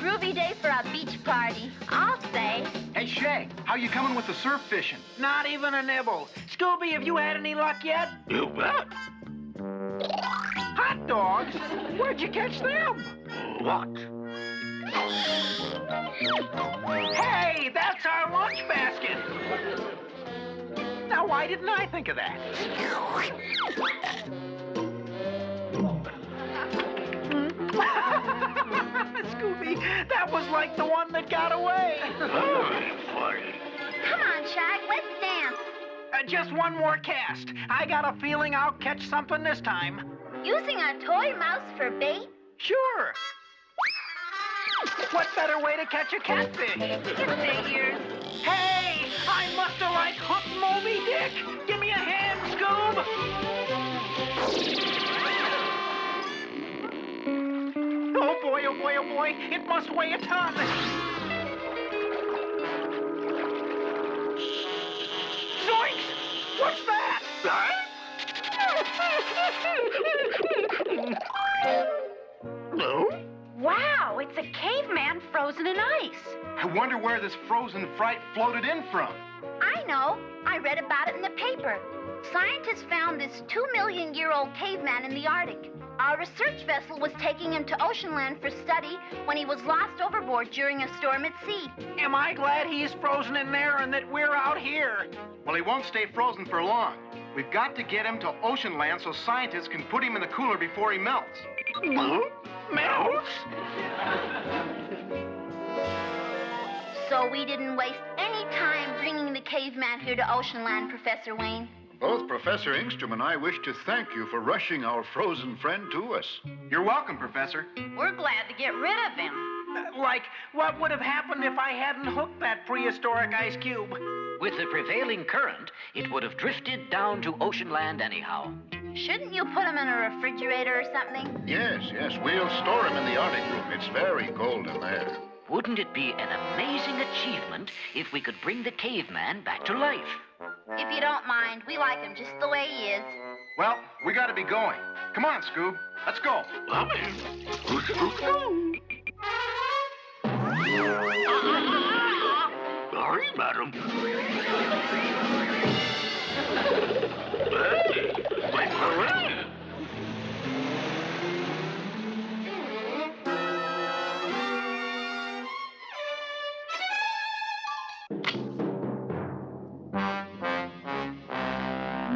groovy day for a beach party, I'll say. Hey, Shag, how you coming with the surf fishing? Not even a nibble. Scooby, have you had any luck yet? You bet. Hot dogs? Where'd you catch them? What? Hey, that's our lunch basket. Now, why didn't I think of that? Scooby, that was like the one that got away. Very funny. Come on, Shag, let's dance. Just one more cast. I got a feeling I'll catch something this time. Using a toy mouse for bait? Sure. What better way to catch a catfish? It figures. Hey, I must have like hooked Moby Dick. Give me a hand, Scoob. Oh boy, oh boy, oh boy. It must weigh a ton. Zoinks! What's that? No? Wow, it's a caveman frozen in ice. I wonder where this frozen Fright floated in from. I know. I read about it in the paper. Scientists found this 2-million-year-old caveman in the Arctic. A research vessel was taking him to Oceanland for study when he was lost overboard during a storm at sea. Am I glad he's frozen in there and that we're out here? Well, he won't stay frozen for long. We've got to get him to Oceanland so scientists can put him in the cooler before he melts. Melts? So we didn't waste any time bringing the caveman here to Oceanland, Professor Wayne. Both Professor Engstrom and I wish to thank you for rushing our frozen friend to us. You're welcome, Professor. We're glad to get rid of him. Like, what would have happened if I hadn't hooked that prehistoric ice cube? With the prevailing current, it would have drifted down to Oceanland anyhow. Shouldn't you put him in a refrigerator or something? Yes, we'll store him in the Arctic room. It's very cold in there. Wouldn't it be an amazing achievement if we could bring the caveman back to life? If you don't mind, we like him just the way he is. Well, we got to be going. Come on, Scoob. Let's go. Sorry, madam.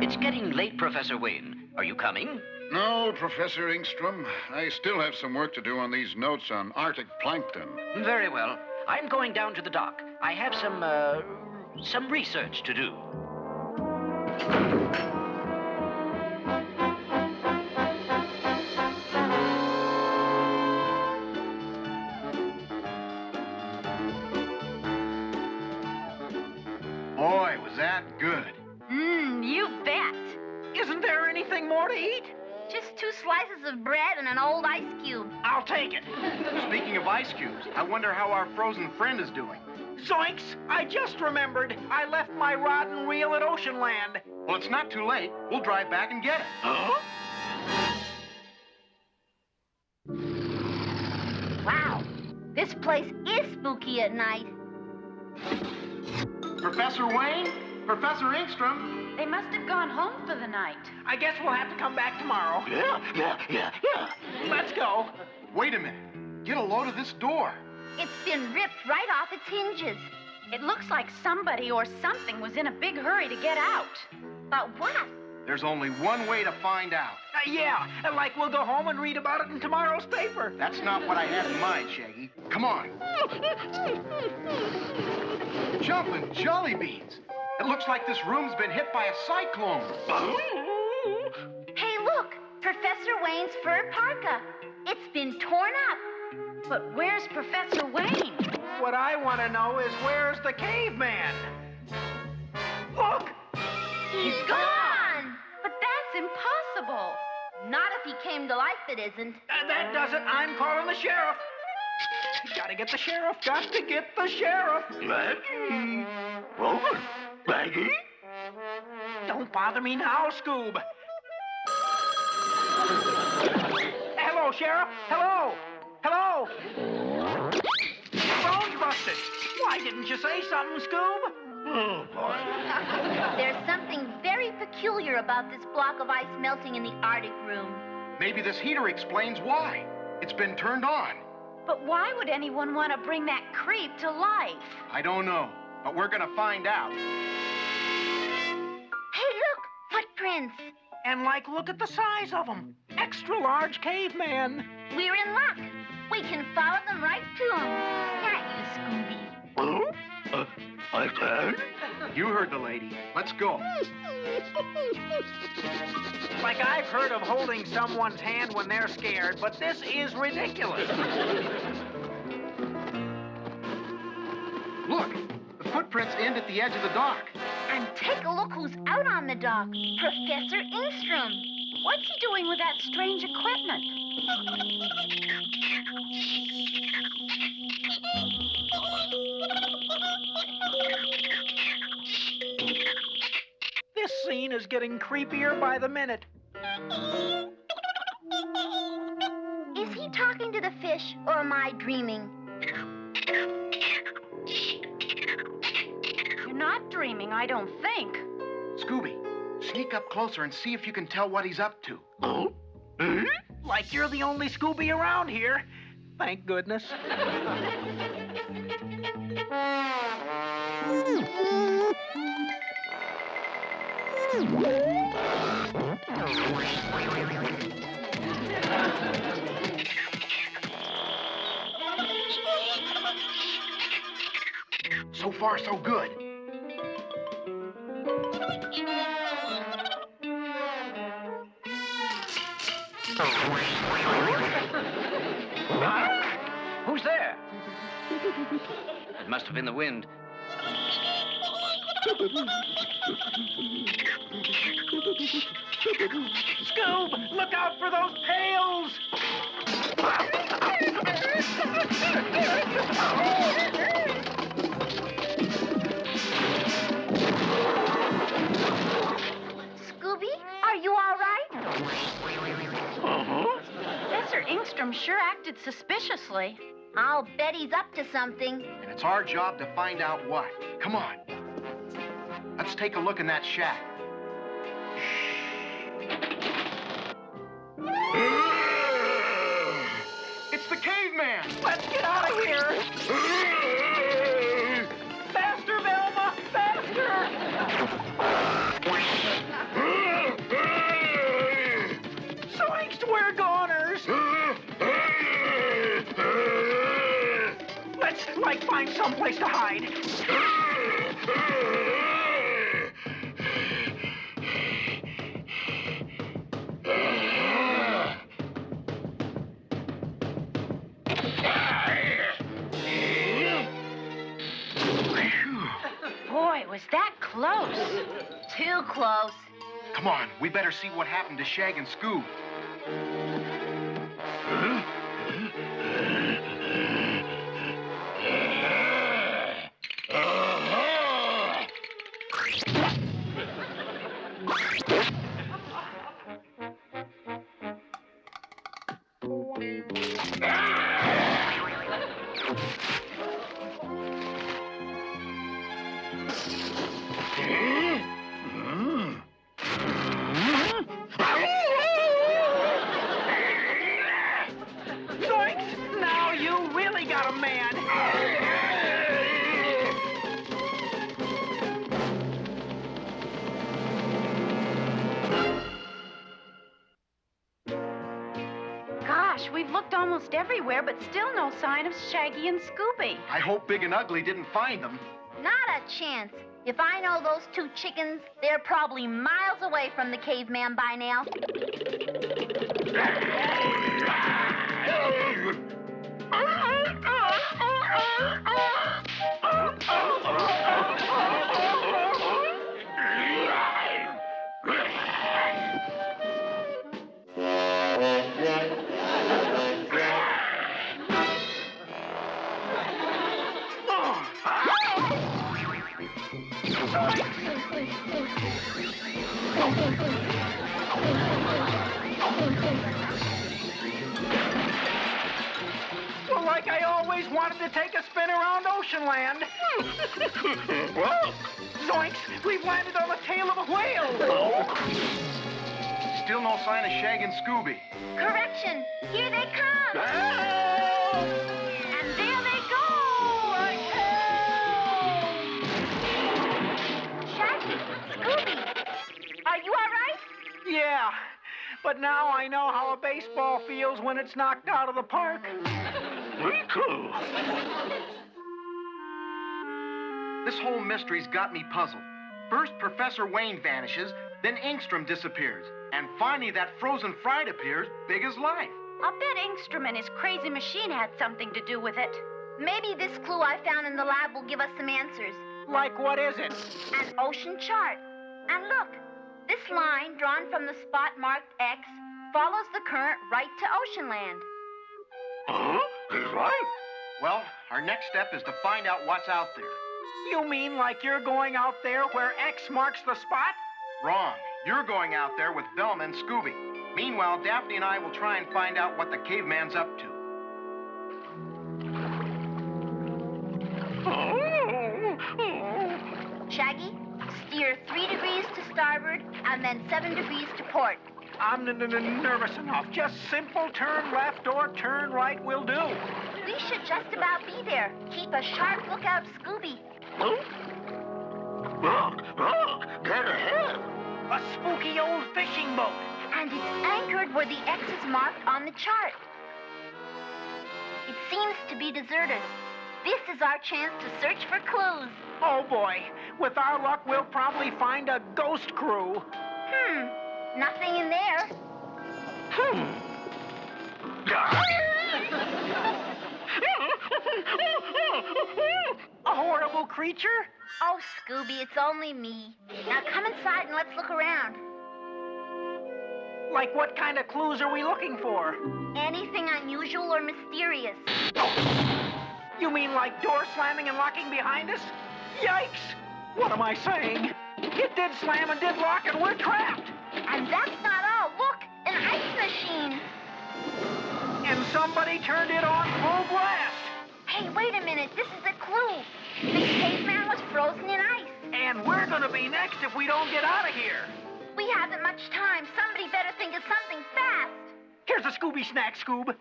It's getting late, Professor Wayne. Are you coming? No, Professor Engstrom. I still have some work to do on these notes on Arctic plankton. Very well. I'm going down to the dock. I have some research to do. Boy, was that good. You bet. Isn't there anything more to eat? Just 2 slices of bread and an old ice cube. I'll take it. Speaking of ice cubes, I wonder how our frozen friend is doing. Zoinks! I just remembered. I left my rod and reel at Oceanland. Well, it's not too late. We'll drive back and get it. Huh? Wow, this place is spooky at night. Professor Wayne? Professor Engstrom? They must have gone home for the night. I guess we'll have to come back tomorrow. Yeah. Let's go. Wait a minute. Get a load of this door. It's been ripped right off its hinges. It looks like somebody or something was in a big hurry to get out. But what? There's only one way to find out. Yeah, like we'll go home and read about it in tomorrow's paper. That's not what I had in mind, Shaggy. Come on. Jumping jelly beans. It looks like this room's been hit by a cyclone. Hey, look, Professor Wayne's fur parka. It's been torn up. But where's Professor Wayne? What I want to know is where's the caveman? Look! He's gone! But that's impossible. Not if he came to life, it isn't. That does it. I'm calling the sheriff. Gotta get the sheriff. Got to get the sheriff. Maggie. Roman. Maggie? Don't bother me now, Scoob. Hello, Sheriff. Hello. Hello. it. Why didn't you say something, Scoob? Oh, boy. There's something very peculiar about this block of ice melting in the Arctic room. Maybe this heater explains why. It's been turned on. But why would anyone want to bring that creep to life? I don't know, but we're gonna find out. Hey, look! Footprints! And, look at the size of them. Extra large caveman. We're in luck. We can follow them right to them. Not you, Scooby. I can? You heard the lady. Let's go. I've heard of holding someone's hand when they're scared, but this is ridiculous. Look, the footprints end at the edge of the dock. And take a look who's out on the dock. Professor Ingstrom. What's he doing with that strange equipment? This scene is getting creepier by the minute. Is he talking to the fish, or am I dreaming? You're not dreaming, I don't think. Scooby, sneak up closer and see if you can tell what he's up to. Like you're the only Scooby around here. Thank goodness. So far, so good. Who's there? It must have been the wind. Scoob, look out for those pails! Scooby, are you all right? Professor Ingstrom sure acted suspiciously. I'll bet he's up to something. And it's our job to find out what. Come on. Let's take a look in that shack. It's the caveman! Let's get out of here! Faster, Velma! Faster! Zoinks, we're goners! Let's, find someplace to hide. Boy, was that close. Too close. Come on, we better see what happened to Shag and Scoob. Zoinks! Now you really got a man! Gosh, we've looked almost everywhere, but still no sign of Shaggy and Scooby. I hope Big and Ugly didn't find them. Not a chance. If I know those two chickens, they're probably miles away from the caveman by now. Well, like I always wanted to take a spin around Oceanland. Well, Zoinks! We've landed on the tail of a whale. Still no sign of Shaggy and Scooby. Correction, here they come. And there they go. Shaggy, Scooby, are you all right? Yeah, but now I know how a baseball feels when it's knocked out of the park. This whole mystery's got me puzzled. First, Professor Wayne vanishes, then Engstrom disappears, and finally that frozen Fright appears, big as life. I'll bet Engstrom and his crazy machine had something to do with it. Maybe this clue I found in the lab will give us some answers. Like, what is it? An ocean chart. And look, this line drawn from the spot marked X follows the current right to Oceanland. He's right. Well, our next step is to find out what's out there. You mean like you're going out there where X marks the spot? Wrong. You're going out there with Velma and Scooby. Meanwhile, Daphne and I will try and find out what the caveman's up to. Shaggy, steer 3 degrees to starboard and then 7 degrees to port. I'm nervous enough. Just simple turn left or turn right will do. We should just about be there. Keep a sharp lookout, Scooby. Look, get ahead. A spooky old fishing boat. And it's anchored where the X is marked on the chart. It seems to be deserted. This is our chance to search for clues. Oh, boy. With our luck, we'll probably find a ghost crew. Nothing in there. A horrible creature? Oh, Scooby, it's only me. Now come inside and let's look around. Like, what kind of clues are we looking for? Anything unusual or mysterious? You mean like door slamming and locking behind us? Yikes! What am I saying? It did slam and did lock, and we're trapped. And that's not all. Look, an ice machine. And somebody turned it on full blast. Hey, wait a minute. This is a clue. The caveman was frozen in ice. And we're gonna be next if we don't get out of here. We haven't much time. Somebody better think of something fast. Here's a Scooby snack, Scoob.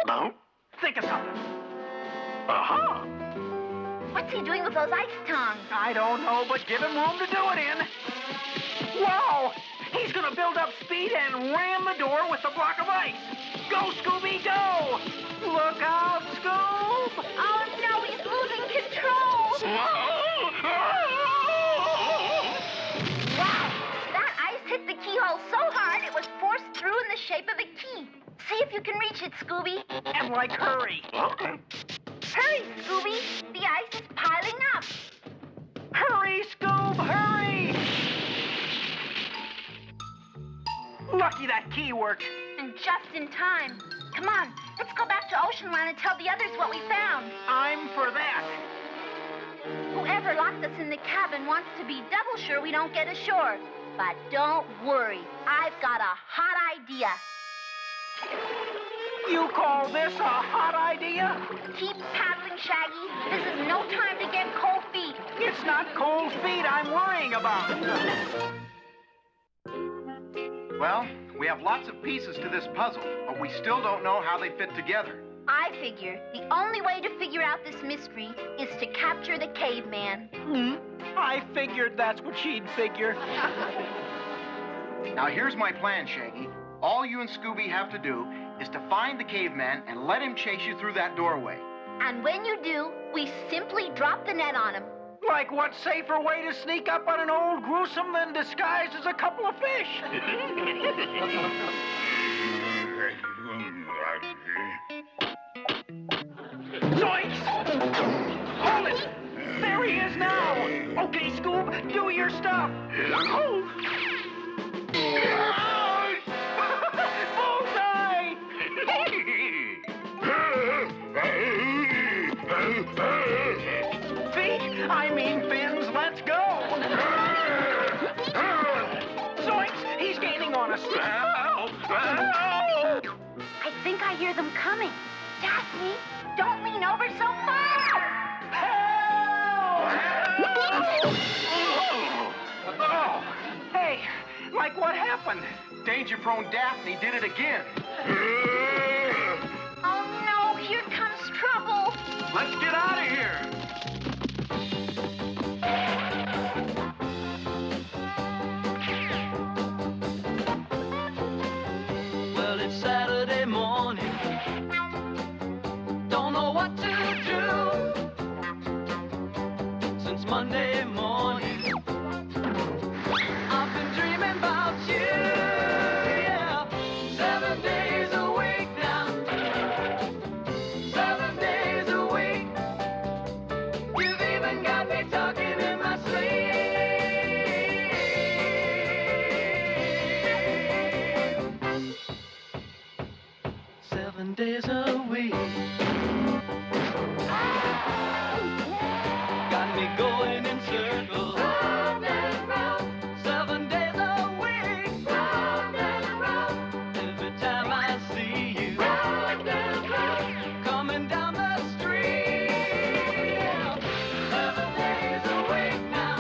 No. Think of something. Aha. What's he doing with those ice tongs? I don't know, but give him room to do it in. Wow! He's gonna build up speed and ram the door with the block of ice. Go, Scooby, go! Look out, Scoob! Oh, no, he's losing control. Wow, that ice hit the keyhole so hard it was forced through in the shape of a key. See if you can reach it, Scooby. And like, hurry. Okay. Hurry, Scooby. The ice is piling up. Hurry, Scoob, hurry! Lucky that key worked. And just in time. Come on, let's go back to Oceanland and tell the others what we found. I'm for that. Whoever locked us in the cabin wants to be double sure we don't get ashore. But don't worry, I've got a hot idea. You call this a hot idea? Keep paddling, Shaggy. This is no time to get cold feet. It's not cold feet I'm worrying about. Well, we have lots of pieces to this puzzle, but we still don't know how they fit together. I figure the only way to figure out this mystery is to capture the caveman. I figured that's what she'd figure. Now here's my plan, Shaggy. All you and Scooby have to do is to find the caveman and let him chase you through that doorway. And when you do, we simply drop the net on him. Like, what safer way to sneak up on an old gruesome than disguised as a couple of fish? Zoinks! Hold it! There he is now! Okay, Scoob, do your stuff! Bullseye! Feet? I mean fins, let's go! Zoinks! He's gaining on us! I think I hear them coming. Daphne, don't lean over so far! Oh, hey, like what happened? Danger-prone Daphne did it again. Oh no, here comes trouble. Let's get out of here. Well, it's Saturday morning. Don't know what to do since Monday morning. I've been dreaming about you, yeah, 7 days a week now. 7 days a week. You've even got me talking in my sleep. 7 days a week. Got me going in circles. Round and round. 7 days a week. Round and round. Every time I see you. Round and round. Coming down the street. 7 days a week now.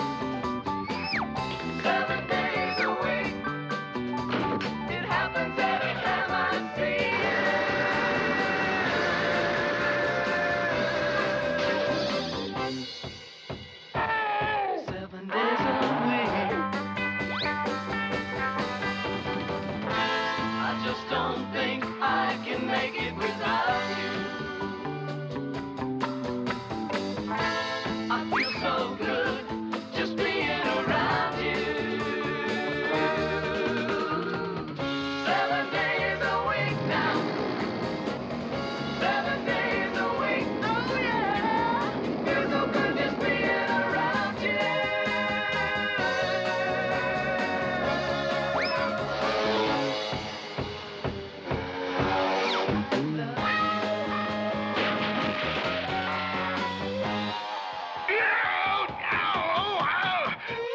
7 days a week. It happens every time I see you. 7 days a week. I just don't think I can make it without you. I feel so good just being around you. 7 days a week now. 7 days a week. Oh yeah. Feels so good just being around you.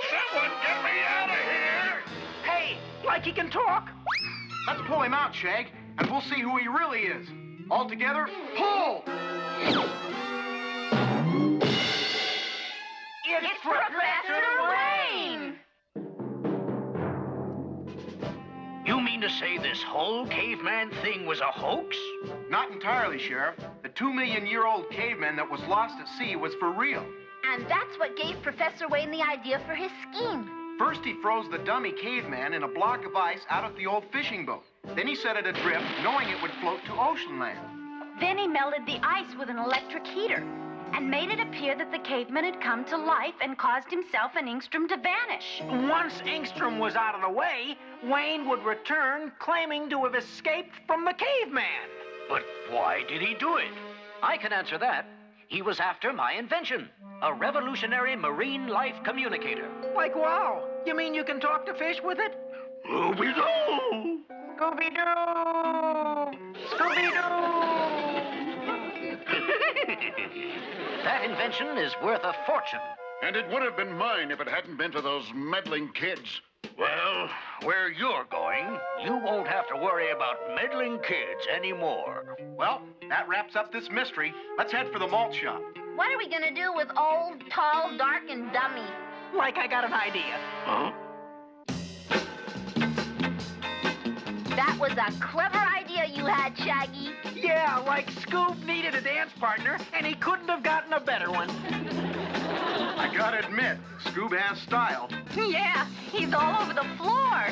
Someone get me out of here! Hey, like he can talk. Let's pull him out, Shag, and we'll see who he really is. All together, pull! It's Professor Wayne! You mean to say this whole caveman thing was a hoax? Not entirely, Sheriff. The 2-million-year-old caveman that was lost at sea was for real. And that's what gave Professor Wayne the idea for his scheme. First, he froze the dummy caveman in a block of ice out of the old fishing boat. Then he set it adrift, knowing it would float to Oceanland. Then he melted the ice with an electric heater and made it appear that the caveman had come to life and caused himself and Ingstrom to vanish. Once Ingstrom was out of the way, Wayne would return claiming to have escaped from the caveman. But why did he do it? I can answer that. He was after my invention, a revolutionary marine life communicator. Like, wow, you mean you can talk to fish with it? Scooby-Doo! Scooby-Doo! Scooby-Doo! That invention is worth a fortune. And it would have been mine if it hadn't been for those meddling kids. Well, where you're going, you won't have to worry about meddling kids anymore. Well, that wraps up this mystery. Let's head for the malt shop. What are we gonna do with old, tall, dark, and dummy? Like I got an idea. Huh? That was a clever idea you had, Shaggy. Yeah, like Scoob needed a dance partner, and he couldn't have gotten a better one. I gotta admit, Scoob has style. Yeah, he's all over the floor.